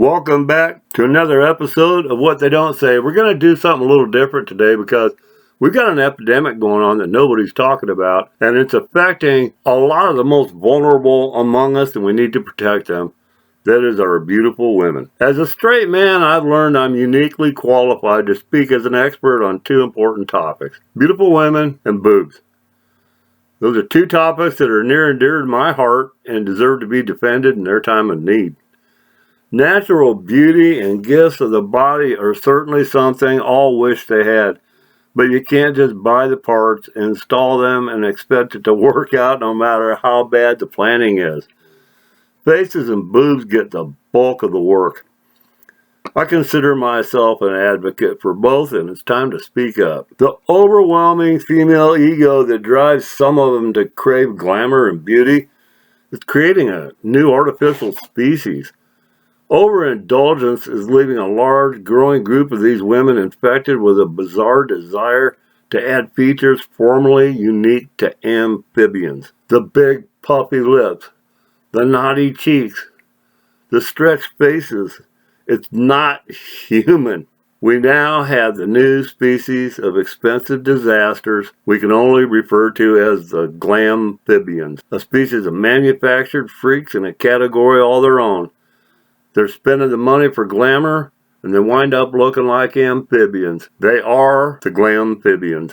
Welcome back to another episode of What They Don't Say. We're going to do something a little different today because we've got an epidemic going on that nobody's talking about, and it's affecting a lot of the most vulnerable among us, and we need to protect them. That is our beautiful women. As a straight man, I've learned I'm uniquely qualified to speak as an expert on two important topics: beautiful women and boobs. Those are two topics that are near and dear to my heart and deserve to be defended in their time of need. Natural beauty and gifts of the body are certainly something all wish they had, but you can't just buy the parts, install them, and expect it to work out no matter how bad the planning is. Faces and boobs get the bulk of the work. I consider myself an advocate for both, and it's time to speak up. The overwhelming female ego that drives some of them to crave glamour and beauty is creating a new artificial species. Overindulgence is leaving a large, growing group of these women infected with a bizarre desire to add features formerly unique to amphibians. The big, puffy lips, the naughty cheeks, the stretched faces. It's not human. We now have the new species of expensive disasters we can only refer to as the Glam-phibians, a species of manufactured freaks in a category all their own. They're spending the money for glamour, and they wind up looking like amphibians. They are the Glam-phibians.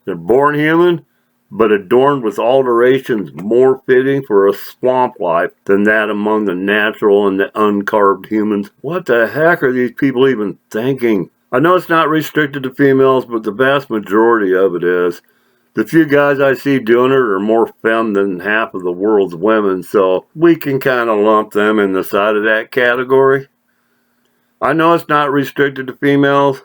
They're born human, but adorned with alterations more fitting for a swamp life than that among the natural and the uncarved humans. What the heck are these people even thinking? I know it's not restricted to females, but the vast majority of it is. The few guys I see doing it are more femme than half of the world's women, so we can kind of lump them in the side of that category. I know it's not restricted to females.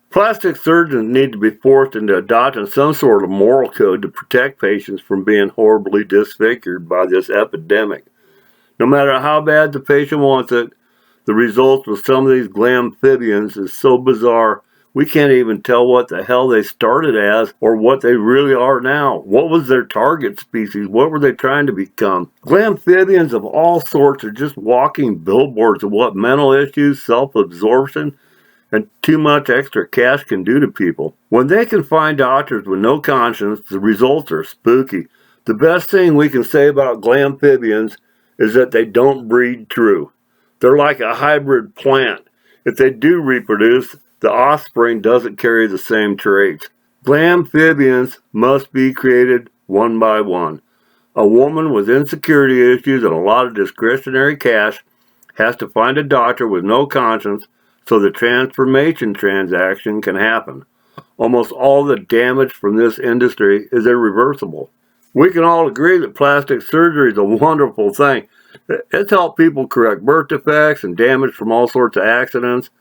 Plastic surgeons need to be forced into adopting some sort of moral code to protect patients from being horribly disfigured by this epidemic. No matter how bad the patient wants it, the results with some of these Glamphibians is so bizarre we can't even tell what the hell they started as or what they really are now. What was their target species? What were they trying to become? Glamphibians of all sorts are just walking billboards of what mental issues, self-absorption, and too much extra cash can do to people. When they can find doctors with no conscience, the results are spooky. The best thing we can say about Glamphibians is that they don't breed true. They're like a hybrid plant. If they do reproduce, the offspring doesn't carry the same traits. Glamphibians must be created one by one. A woman with insecurity issues and a lot of discretionary cash has to find a doctor with no conscience so the transformation transaction can happen. Almost all the damage from this industry is irreversible. We can all agree that plastic surgery is a wonderful thing. It's helped people correct birth defects and damage from all sorts of accidents.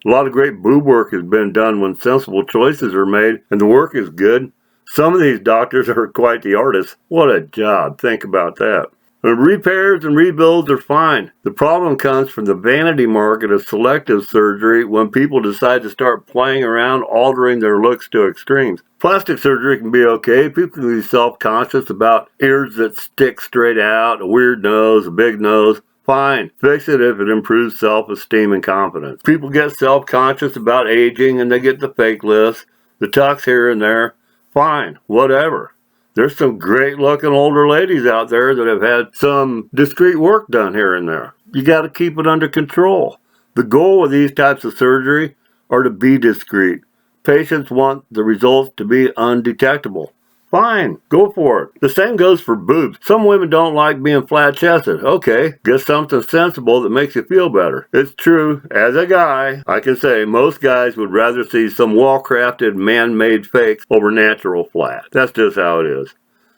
A lot of great boob work has been done when sensible choices are made, and the work is good. Some of these doctors are quite the artists. What a job. Think about that. The repairs and rebuilds are fine. The problem comes from the vanity market of selective surgery when people decide to start playing around, altering their looks to extremes. Plastic surgery can be okay. People can be self-conscious about ears that stick straight out, a weird nose, a big nose. Fine. Fix it if it improves self-esteem and confidence. People get self-conscious about aging and they get the fake lifts, the tucks here and there. Fine. Whatever. There's some great-looking older ladies out there that have had some discreet work done here and there. You got to keep it under control. The goal of these types of surgery are to be discreet. Patients want the results to be undetectable. Fine, go for it. The same goes for boobs. Some women don't like being flat-chested. Okay, get something sensible that makes you feel better. It's true, as a guy, I can say most guys would rather see some well-crafted, man-made fakes over natural flat. That's just how it is.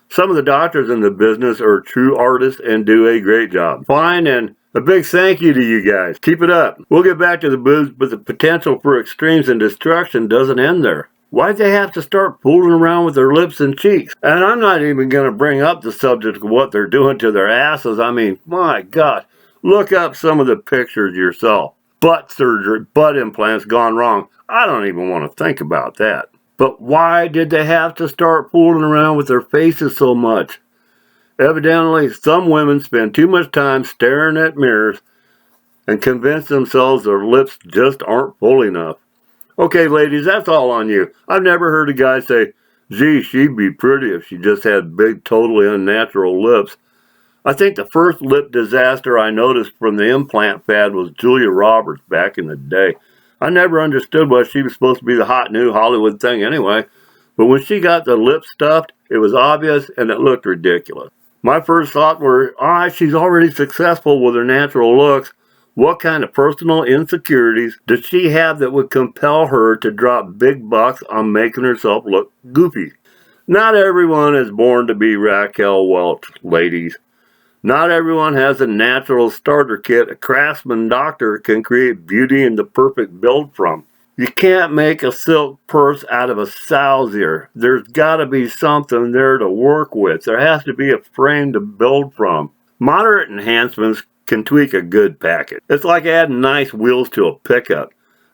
Some of the doctors in the business are true artists and do a great job. Fine, and a big thank you to you guys. Keep it up. We'll get back to the boobs, but the potential for extremes and destruction doesn't end there. Why'd they have to start fooling around with their lips and cheeks? And I'm not even going to bring up the subject of what they're doing to their asses. I mean, my God, look up some of the pictures yourself. Butt surgery, butt implants gone wrong. I don't even want to think about that. But why did they have to start fooling around with their faces so much? Evidently, some women spend too much time staring at mirrors and convince themselves their lips just aren't full enough. Okay, ladies, that's all on you. I've never heard a guy say, gee, she'd be pretty if she just had big, totally unnatural lips. I think the first lip disaster I noticed from the implant fad was Julia Roberts back in the day. I never understood why she was supposed to be the hot new Hollywood thing anyway. But when she got the lips stuffed, it was obvious and it looked ridiculous. My first thought were, she's already successful with her natural looks. What kind of personal insecurities does she have that would compel her to drop big bucks on making herself look goofy? Not everyone is born to be Raquel Welch, ladies. Not everyone has a natural starter kit a craftsman doctor can create beauty and the perfect build from. You can't make a silk purse out of a sow's ear. There's got to be something there to work with. There has to be a frame to build from. Moderate enhancements can tweak a good package. It's like adding nice wheels to a pickup.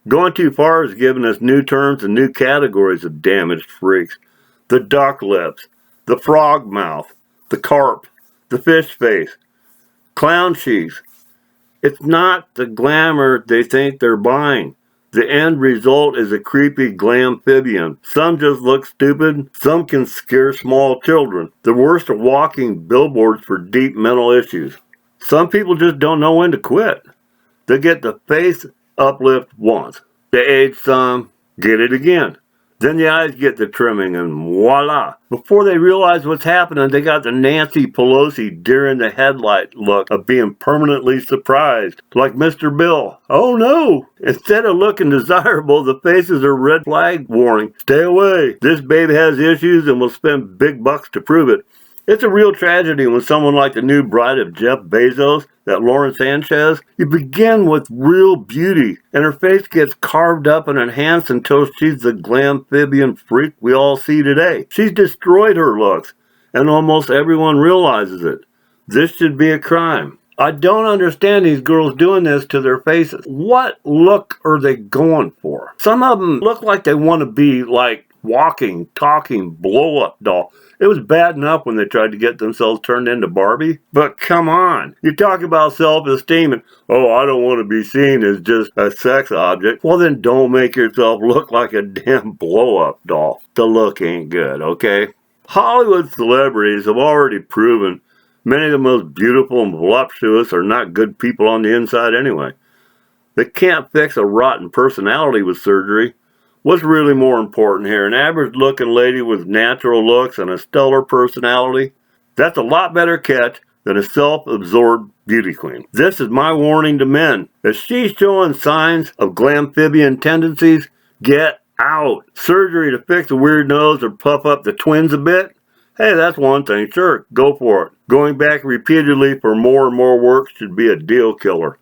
Going too far is giving us new terms and new categories of damaged freaks. The duck lips, the frog mouth, the carp, the fish face, clown cheeks. It's not the glamour they think they're buying. The end result is a creepy Glam-phibian. Some just look stupid, some can scare small children. The worst are walking billboards for deep mental issues. Some people just don't know when to quit. They get the face uplift once. They age some, get it again. Then the eyes get the trimming and voila. Before they realize what's happening, they got the Nancy Pelosi deer in the headlight look of being permanently surprised. Like Mr. Bill. Oh no! Instead of looking desirable, the faces are red flag warning. Stay away. This babe has issues and will spend big bucks to prove it. It's a real tragedy when someone like the new bride of Jeff Bezos, that Lauren Sanchez, you begin with real beauty, and her face gets carved up and enhanced until she's the Glamphibian freak we all see today. She's destroyed her looks, and almost everyone realizes it. This should be a crime. I don't understand these girls doing this to their faces. What look are they going for? Some of them look like they want to be like walking, talking, blow-up doll. It was bad enough when they tried to get themselves turned into Barbie. But come on. You talk about self-esteem and, I don't want to be seen as just a sex object. Well, then don't make yourself look like a damn blow-up doll. The look ain't good, okay? Hollywood celebrities have already proven many of the most beautiful and voluptuous are not good people on the inside anyway. They can't fix a rotten personality with surgery. What's really more important here? An average-looking lady with natural looks and a stellar personality? That's a lot better catch than a self-absorbed beauty queen. This is my warning to men. If she's showing signs of Glamphibian tendencies, get out. Surgery to fix a weird nose or puff up the twins a bit? Hey, that's one thing. Sure, go for it. Going back repeatedly for more and more work should be a deal killer.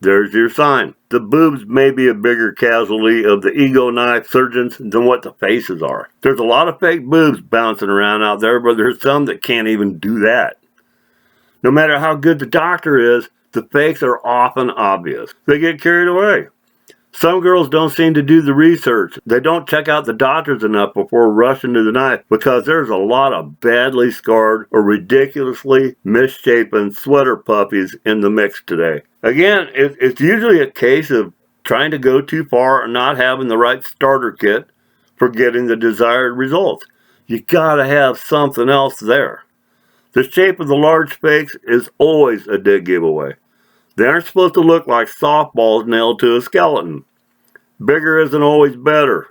There's your sign. The boobs may be a bigger casualty of the ego knife surgeons than what the faces are. There's a lot of fake boobs bouncing around out there, but there's some that can't even do that. No matter how good the doctor is, the fakes are often obvious. They get carried away. Some girls don't seem to do the research. They don't check out the doctors enough before rushing to the knife because there's a lot of badly scarred or ridiculously misshapen sweater puppies in the mix today. Again, it's usually a case of trying to go too far and not having the right starter kit for getting the desired results. You gotta have something else there. The shape of the large fakes is always a dead giveaway. They aren't supposed to look like softballs nailed to a skeleton. Bigger isn't always better.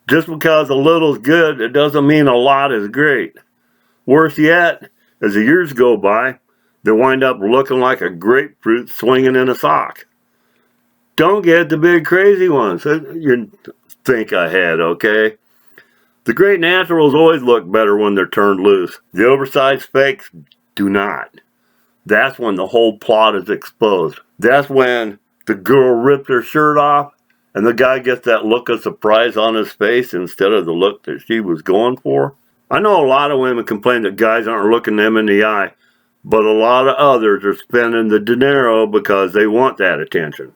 Just because a little's good, it doesn't mean a lot is great. Worse yet, as the years go by, they wind up looking like a grapefruit swinging in a sock. Don't get the big crazy ones. You think ahead, okay? The great naturals always look better when they're turned loose. The oversized fakes do not. That's when the whole plot is exposed. That's when the girl rips her shirt off and the guy gets that look of surprise on his face instead of the look that she was going for. I know a lot of women complain that guys aren't looking them in the eye, but a lot of others are spending the dinero because they want that attention.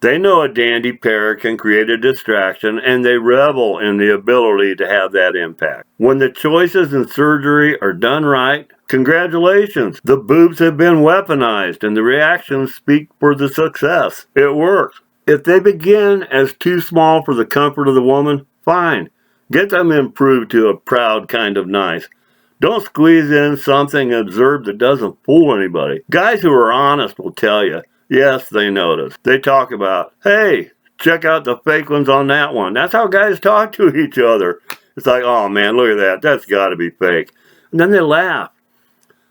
They know a dandy pair can create a distraction, and they revel in the ability to have that impact. When the choices in surgery are done right, congratulations, the boobs have been weaponized and the reactions speak for the success. It works. If they begin as too small for the comfort of the woman, fine. Get them improved to a proud kind of nice. Don't squeeze in something absurd that doesn't fool anybody. Guys who are honest will tell you, yes, they notice. They talk about, hey, check out the fake ones on that one. That's how guys talk to each other. It's like, oh man, look at that. That's got to be fake. And then they laugh.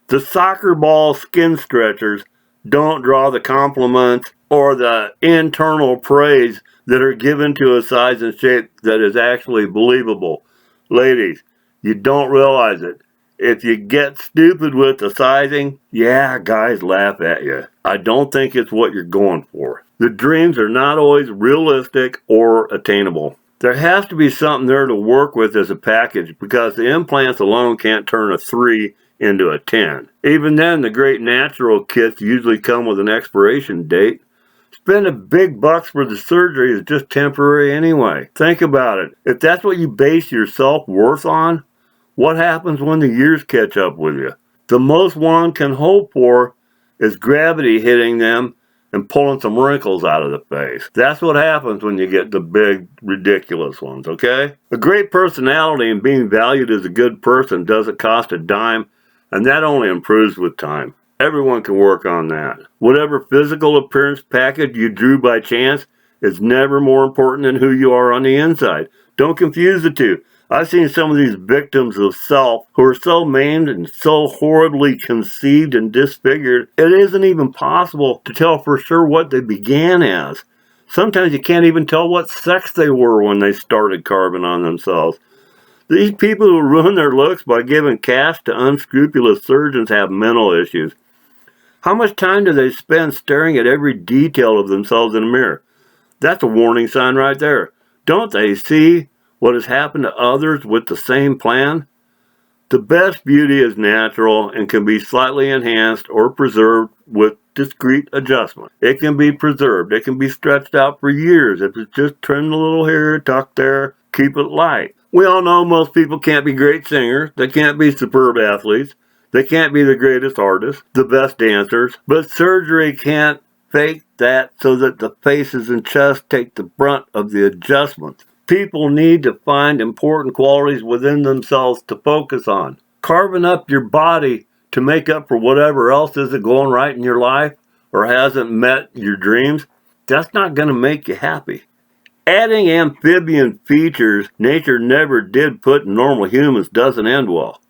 The soccer ball skin stretchers don't draw the compliments or the internal praise that are given to a size and shape that is actually believable. Ladies, you don't realize it. If you get stupid with the sizing, yeah, guys laugh at you. I don't think it's what you're going for. The dreams are not always realistic or attainable. There has to be something there to work with as a package because the implants alone can't turn a 3 into a 10. Even then, the great natural kits usually come with an expiration date. Spending big bucks for the surgery is just temporary anyway. Think about it. If that's what you base your self-worth on, what happens when the years catch up with you? The most one can hope for is gravity hitting them and pulling some wrinkles out of the face. That's what happens when you get the big, ridiculous ones, okay? A great personality and being valued as a good person doesn't cost a dime, and that only improves with time. Everyone can work on that. Whatever physical appearance package you drew by chance is never more important than who you are on the inside. Don't confuse the two. I've seen some of these victims of self who are so maimed and so horribly conceived and disfigured, it isn't even possible to tell for sure what they began as. Sometimes you can't even tell what sex they were when they started carving on themselves. These people who ruin their looks by giving cash to unscrupulous surgeons have mental issues. How much time do they spend staring at every detail of themselves in a mirror? That's a warning sign right there. Don't they see what has happened to others with the same plan? The best beauty is natural and can be slightly enhanced or preserved with discrete adjustment. It can be preserved. It can be stretched out for years. If it's just trim the little hair, tuck there, keep it light. We all know most people can't be great singers. They can't be superb athletes. They can't be the greatest artists, the best dancers. But surgery can't fake that so that the faces and chest take the brunt of the adjustments. People need to find important qualities within themselves to focus on. Carving up your body to make up for whatever else isn't going right in your life or hasn't met your dreams, that's not going to make you happy. Adding amphibian features nature never did put in normal humans doesn't end well.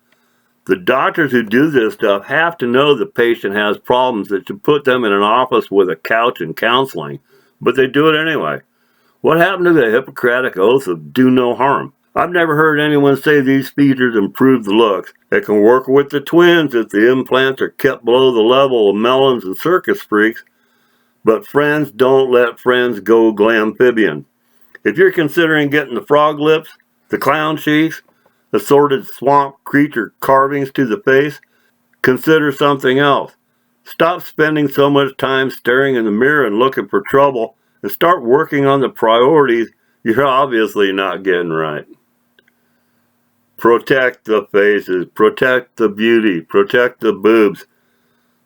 The doctors who do this stuff have to know the patient has problems that should put them in an office with a couch and counseling, but they do it anyway. What happened to the Hippocratic oath of do no harm? I've never heard anyone say these features improve the looks. It can work with the twins if the implants are kept below the level of melons and circus freaks, but friends don't let friends go Glamphibian. If you're considering getting the frog lips, the clown cheeks, assorted swamp creature carvings to the face, consider something else. Stop spending so much time staring in the mirror and looking for trouble and start working on the priorities you're obviously not getting right. Protect the faces, protect the beauty, protect the boobs.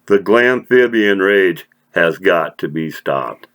The Glamphibian rage has got to be stopped.